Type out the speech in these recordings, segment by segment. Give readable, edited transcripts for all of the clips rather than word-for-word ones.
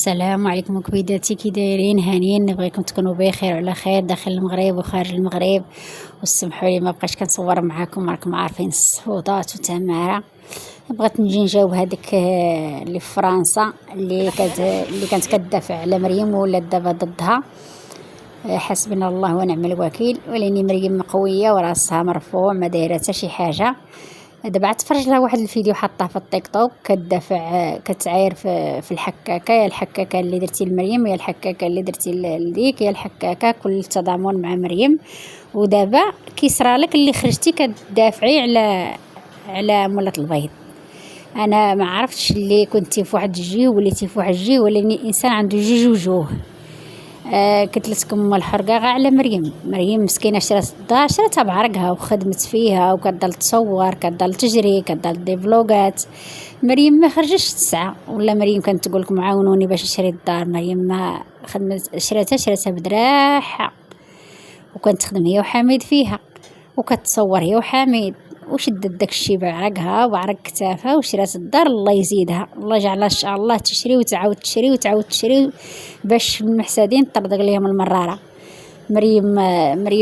السلام عليكم كبيداتي، كي دايرين؟ هانيين، نبغيكم تكونوا بخير وعلى خير داخل المغرب وخارج المغرب. وسمحوا لي ما بقاش كنصور معاكم، راكم عارفين الصهودات وتماره. بغيت نجي نجاوب هذيك اللي في فرنسا اللي كانت كتدافع على مريم ولات دابا ضدها. حسبنا الله ونعم الوكيل. ولاني مريم قويه وراسها مرفوع ما دايره حتى شي حاجه. دابا تفرج لها واحد الفيديو حطاه في التيك توك كتدافع كتعاير في الحكاكه، يا الحكاكه اللي درتي لمريم، يا الحكاكه اللي درتي لديك، يا الحكاكه كل التضامن مع مريم. ودابا كيصرى لك اللي خرجتي كتدافعي على مولات البيض. انا ما عرفتش اللي كنتي في واحد الجهه وليتي في واحد الجهه، ولاني انسان عنده جوج وجوه. قلت لكم الحرقه غا على مريم مسكينه شرات الدار، شراتها بعرقها وخدمت فيها وكتضل تصور، كتضل تجري، كتضل دي فلوقات. مريم ما خرجتش تسعة، ولا مريم كانت تقول لكم عاونوني باش نشري الدار. مريم ما خدمت، شراتها بدراحه، وكانت تخدم هي وحميد فيها، وكتصور هي وحميد، وشدت داكشي بعرقها وبعرق كتافها وشرات الدار. الله يزيدها، الله يجعلها ان شاء الله تشري وتعاود تشري وتعاود تشري باش المحسدين طردق ليهم المراره. مريم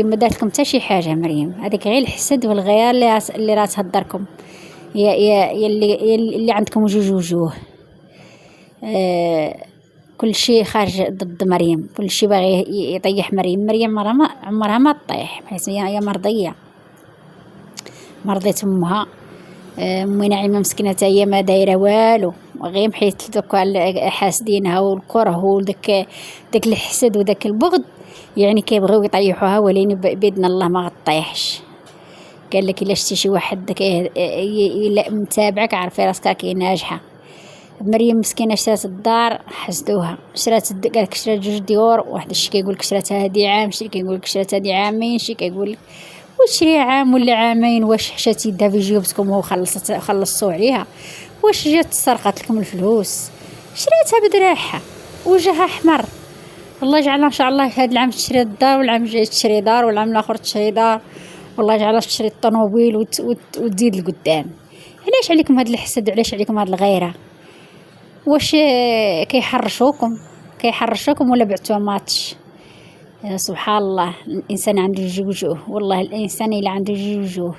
ما دارت لكم حتى شي حاجه. مريم هذيك غير الحسد والغيار اللي راه تهضركم، يا اللي عندكم جوج وجوه. كل شيء خارج ضد مريم، كل شيء باغي يطيح مريم. مريم عمرها ما تطيح، بحيث هي مرضيه، مرضية امها. امي نعيمه مسكينه هي ما دايره والو، غير حيت دوكا حاسدينها والكره وداك الحسد وداك البغض، يعني كيبغيو يطيحوها، ولكن باذن الله ما غطيحش. قال لك الا شتي شي واحد متابعك عارفي راسك راكي ناجحه. مريم مسكينه شرات الدار حسدوها، قال لك شرات جوج ديور، واحد الشي كيقول لك شراتها هادي عام، شي كيقول لك شراتها هادي عامين، شي كيقول لك وشري عام ولا عامين. واش حشاتي يدها في جيوبتكم خلصتوا عليها؟ واش جات سرقت لكم الفلوس؟ شريتها بدراحها وجهها احمر. الله يجعلها ان شاء الله هذا العام تشري الدار، والعام الجاي تشري دار، والعام الاخر تشري دار، والله يجعلها تشري الطوموبيل وتزيد لقدام. علاش عليكم هذا الحسد؟ علاش عليكم هذه الغيره؟ واش كيحرشوكم ولا بعتوا ماتش؟ سبحان الله، الانسان عنده جوج وجوه، والله الانسان اللي عنده جوج وجوه.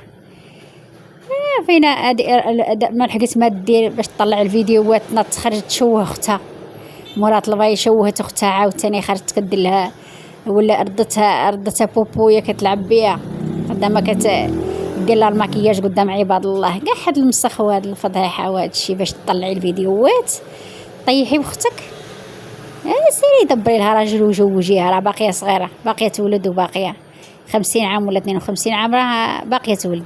فينا ما لحقت ما دير باش تطلع الفيديوهات، تخرج تشوه اختها مرات الباي، شوهت اختها عاوتاني خرجت كدير لها، ولا ردتها بوبويه كتلعب بها قدام دير لها المكياج قدام عباد الله. كاع هاد المسخ وهاد الفضيحه وهاد الشيء باش تطلعي الفيديوهات طيحي بختك. سيري دبري لها راجل وجوجيها، راه باقيه صغيره، باقيه تولد، وباقيه 50 عام ولا 52 عام راه باقيه تولد.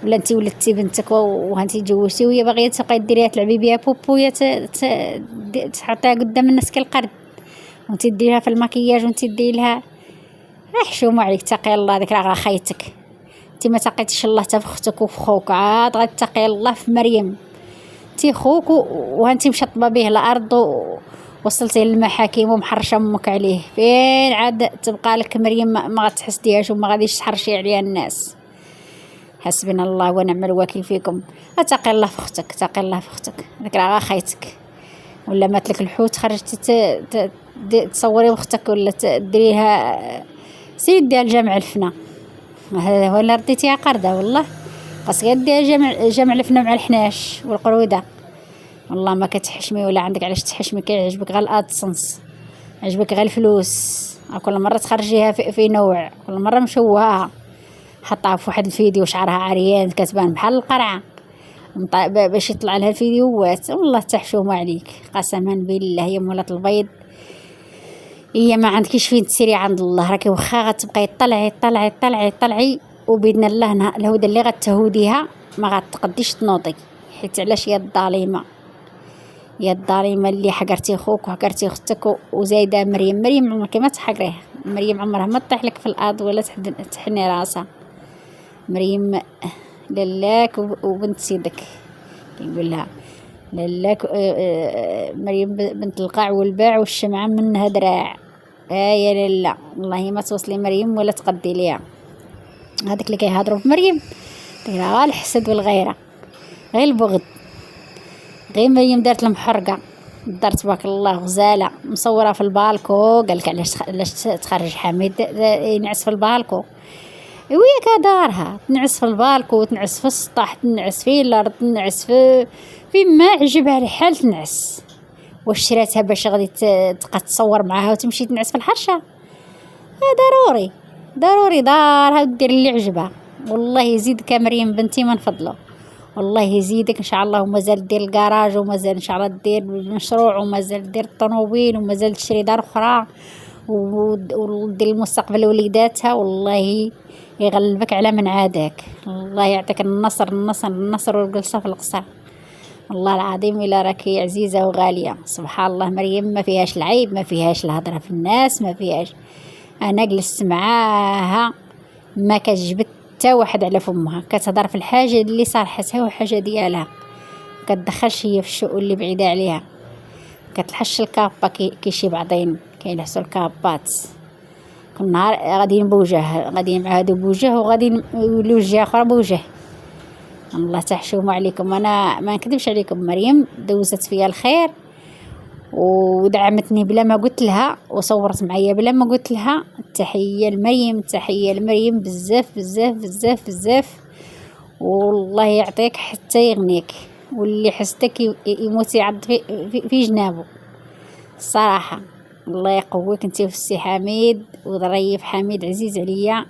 ولا انت ولدتي بنتك وهانتي تزوجتي وهي باغيه تبقاي ديريها تلعبي بها بوبويه، تحطيها قدام الناس كالقرد، وانت ديريها في المكياج، وانت ديري لها. حشومه عليك، تقي الله، ديك راه خايتك. انت ما تقيتيش الله حتى في اختك وفي خوك، عاد غتقي الله في مريم. انت خوك وهانتي مشطبه به الارض وصلتي للمحاكم ومحرشه امك عليه، فين عاد تبقى لك مريم ما غتحسديهاش وما غاديش تحرشي عليها الناس. حسبنا الله ونعم الوكيل فيكم. اتقي الله في اختك، اتقي الله في اختك، ديك راه خايتك. ولا مات لك الحوت خرجتي تصوري اختك ولا ديريها، سير ديها الجامع الفنا، ولا رديتيها قرده. والله خاصك ديها جامع الفنا مع الحناش والقروده. والله ما كتحشمي ولا عندك علاش تحشمي، كيعجبك غير الادسنس، عجبك غير الفلوس. كل مره تخرجيها في نوع، كل مره مشوهه، حطها في واحد الفيديو شعرها عريان كتبان بحال القرعه باش يطلع لها الفيديوهات. والله تحشومه عليك قسما بالله يا مولات البيض. هي ما عندكيش فين تسيري عند الله، راكي واخا غتبقاي طلعي وباذن الله الهدى اللي غتهوديها ما غتقديش تنوضي. حيت علاش؟ يا الظالمه، يا الظالمه اللي حقرتي خوك وحقرتي اختك وزايده مريم عمرك ما تحقريها. مريم عمرها ما تطيح لك في الارض ولا تحني راسها. مريم للاك وبنت سيدك، يقول لها للاك. مريم بنت القاع والباع والشمعة منها دراع. يا لالا، والله ما توصلي مريم ولا تقدي ليها. هذاك اللي كيهضروا في مريم غير الحسد والغيره، غير البغض. غير مريم دارت لهم حرقه، الدار تبارك الله غزاله، مصوره في البالكو. قالك علاش تخرج حميد ينعس في البالكو؟ وياك دارها تنعس في البالكو، تنعس في السطح، تنعس في الارض، تنعس في ما عجبها الحال تنعس. واش شراتها باش غادي تبقى تصور معاها وتمشي تنعس في الحرشه؟ ضروري ضروري دارها ودير اللي عجبها. والله يزيدك مريم بنتي من فضله، والله يزيدك ان شاء الله، ومازال دير الكراج، ومازال ان شاء الله دير المشروع، ومازال دير الطوموبيل، ومازال تشري دار اخرى، ودير المستقبل لوليداتها. والله يغلبك على من عاداك، الله يعطيك النصر النصر النصر والجلسه في القصر. والله العظيم الا راكي عزيزه وغاليه. سبحان الله مريم ما فيهاش العيب، ما فيهاش الهضره في الناس، ما فيهاش. انا جلست معاها ما كتجبد حتى واحد على فمها، كتهضر في الحاجه اللي صالحتها وحاجه ديالها، كتدخلش هي في الشؤون اللي بعيده عليها، كتلحش الكابا كي شي بعضين كيلحسوا الكابات. كل نهار غاديين بوجه، غاديين مع هادو بوجه، وغاديين يوليو جهه اخرى بوجه. الله تحشوم عليكم. انا ما نكذبش عليكم، مريم دوزت فيا الخير ودعمتني بلا ما قلت لها، وصورت معايا بلا ما قلت لها. تحيه لمريم، تحيه لمريم بزاف بزاف بزاف بزاف. والله يعطيك حتى يغنيك، واللي حسدك يموت يعض في جنابه الصراحه. الله يقويك انت في السي حميد، وظريف حميد عزيز عليا.